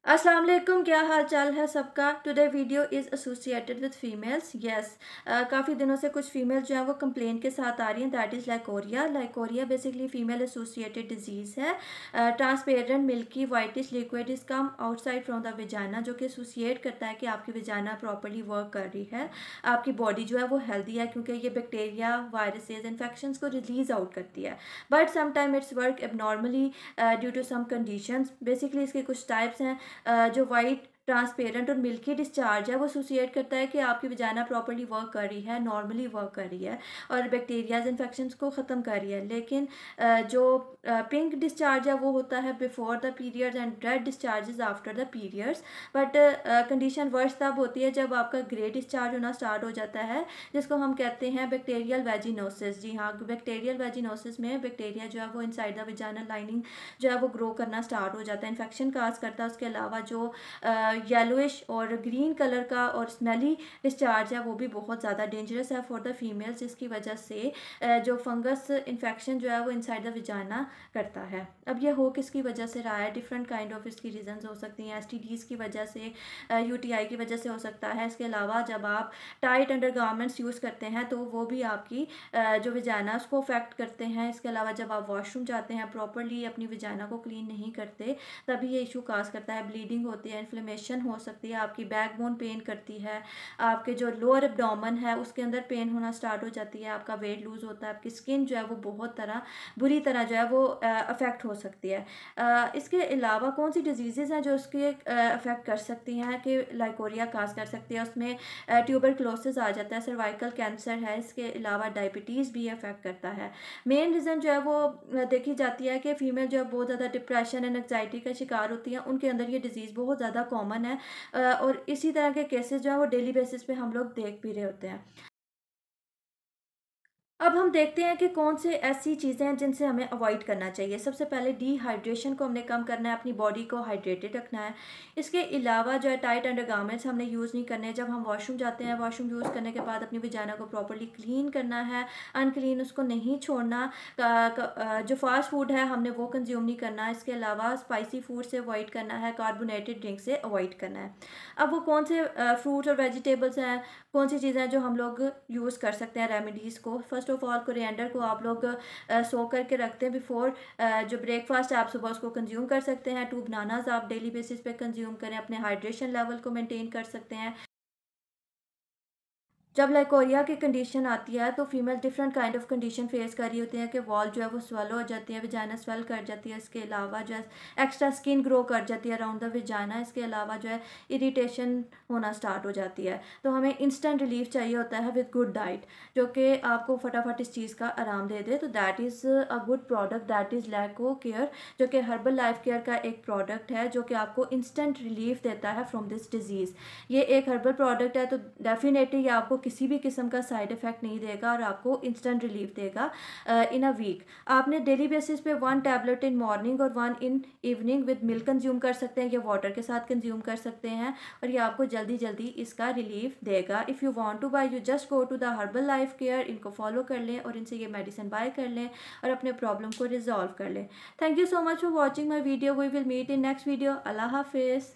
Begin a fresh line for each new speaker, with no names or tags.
अस्सलाम वालेकुम, क्या हाल चाल है सबका। Today video is associated with females. Yes, काफ़ी दिनों से कुछ फीमेल जो है वो कंप्लेन के साथ आ रही हैं, that is leucorrhoea. Leucorrhoea basically female associated disease है। Transparent milky whitish liquid is come outside from the vagina, जो कि एसोसिएट करता है कि आपकी विजाना प्रॉपरली वर्क कर रही है, आपकी बॉडी जो है वो हेल्दी है, क्योंकि ये बैक्टीरिया वायरसेस इन्फेक्शंस को रिलीज आउट करती है। But sometime it's work abnormally due to some conditions. Basically इसके कुछ टाइप्स हैं। जो वाइट ट्रांसपेरेंट और मिल्की डिस्चार्ज है वो एसोसिएट करता है कि आपकी वजाना प्रॉपर्ली वर्क कर रही है, नॉर्मली वर्क कर रही है और बैक्टीरियाज इन्फेक्शंस को ख़त्म कर रही है। लेकिन जो पिंक डिस्चार्ज है वो होता है before the periods and red discharges after the periods. But condition worse तब होती है जब आपका ग्रे डिस्चार्ज होना स्टार्ट हो जाता है, जिसको हम कहते हैं बैक्टीरियल वेजिनोसिस। जी हाँ, बैक्टीरियल वेजिनोसिस में बैक्टीरिया जो है वो इनसाइड द वजाना लाइनिंग जो है वो ग्रो करना स्टार्ट हो जाता है, इन्फेक्शन काज करता है। उसके अलावा जो येलोइश और ग्रीन कलर का और स्मेली डिस्चार्ज है वो भी बहुत ज़्यादा डेंजरस है फॉर द फीमेल्स, जिसकी वजह से जो फंगस इन्फेक्शन जो है वो इनसाइड द विजाना करता है। अब ये हो किसकी वजह से रहा है, डिफरेंट काइंड ऑफ इसकी रीजंस हो सकती हैं। एसटीडीज़ की वजह से, यूटीआई की वजह से हो सकता है। इसके अलावा जब आप टाइट अंडर गारमेंट्स यूज़ करते हैं तो वो भी आपकी जो विजाना उसको अफेक्ट करते हैं। इसके अलावा जब आप वॉशरूम जाते हैं, प्रॉपरली अपनी विजाना को क्लीन नहीं करते, तभी ये इशू काज करता है। ब्लीडिंग होती है, इन्फ्लेमेशन हो सकती है, आपकी बैकबोन पेन करती है, आपके जो लोअर एब्डोमेन है उसके अंदर पेन होना स्टार्ट हो जाती है, आपका वेट लूज होता है, आपकी स्किन जो है वो बहुत बुरी तरह जो है वो अफेक्ट हो सकती है। इसके अलावा कौन सी डिजीज़ हैं जो उसके अफेक्ट कर सकती हैं कि लाइकोरिया काज कर सकती है, उसमें ट्यूबरक्लोसिस आ जाता है, सर्वाइकल कैंसर है, इसके अलावा डायबिटीज़ भी अफेक्ट करता है। मेन रीज़न जो है वो देखी जाती है कि फीमेल जो है बहुत ज़्यादा डिप्रेशन एंड एंग्जाइटी का शिकार होती हैं, उनके अंदर ये डिज़ीज़ बहुत ज़्यादा कॉमन है। और इसी तरह के केसेस जो है वो डेली बेसिस पे हम लोग देख भी रहे होते हैं। अब हम देखते हैं कि कौन से ऐसी चीज़ें हैं जिनसे हमें अवॉइड करना चाहिए। सबसे पहले डिहाइड्रेशन को हमने कम करना है, अपनी बॉडी को हाइड्रेटेड रखना है। इसके अलावा जो है टाइट अंडरगारमेंट्स हमने यूज़ नहीं करने। जब हम वॉशरूम जाते हैं, वॉशरूम यूज़ करने के बाद अपनी वजाना को प्रॉपर्ली क्लीन करना है, अनक्लीन उसको नहीं छोड़ना। जो फास्ट फूड है हमने वो कंज्यूम नहीं करना। इसके अलावा स्पाइसी फूड से अवॉइड करना है, कार्बोनेटेड ड्रिंक से अवॉइड करना है। अब वो कौन से फ्रूट्स और वेजिटेबल्स हैं, कौन सी चीज़ें हैं जो हम लोग यूज़ कर सकते हैं रेमेडीज़ को। फर्स्ट ऑफ ऑल कोरिएंडर को आप लोग सो करके रखते हैं बिफोर जो ब्रेकफास्ट है, आप सुबह उसको कंज्यूम कर सकते हैं। 2 बनानाज आप डेली बेसिस पे कंज्यूम करें, अपने हाइड्रेशन लेवल को मेंटेन कर सकते हैं। जब लाइकोरिया की कंडीशन आती है तो female different kind of condition face कर रही होती है कि वॉल जो है वो स्वेलो हो जाती है, विजाना स्वेल कर जाती है। इसके अलावा जो है एक्स्ट्रा स्किन ग्रो कर जाती है अराउंड द विजाना। इसके अलावा जो है इरिटेशन होना स्टार्ट हो जाती है। तो हमें इंस्टेंट रिलीफ चाहिए होता है विद गुड डाइट, जो कि आपको फटाफट इस चीज़ का आराम दे दे। तो that is a good product, that is Leuco Care, जो कि हर्बल लाइफ केयर का एक प्रोडक्ट है जो कि आपको इंस्टेंट रिलीफ देता है फ्रॉम दिस डिजीज़। ये एक हर्बल प्रोडक्ट है, तो डेफिनेटली ये आपको किसी भी किस्म का साइड इफेक्ट नहीं देगा और आपको इंस्टेंट रिलीफ देगा इन अ वीक। आपने डेली बेसिस पे 1 टैबलेट इन मॉर्निंग और 1 in evening with milk consume कर सकते हैं, या वाटर के साथ कंज्यूम कर सकते हैं, और ये आपको जल्दी जल्दी इसका रिलीफ देगा। If you want to buy, you just go to the herbal life care, इनको फॉलो कर लें और इनसे ये मेडिसिन बाय कर लें और अपने प्रॉब्लम को रिजॉल्व कर लें। Thank you so much for watching my video. We will meet in next video. अल्लाह हाफिज़।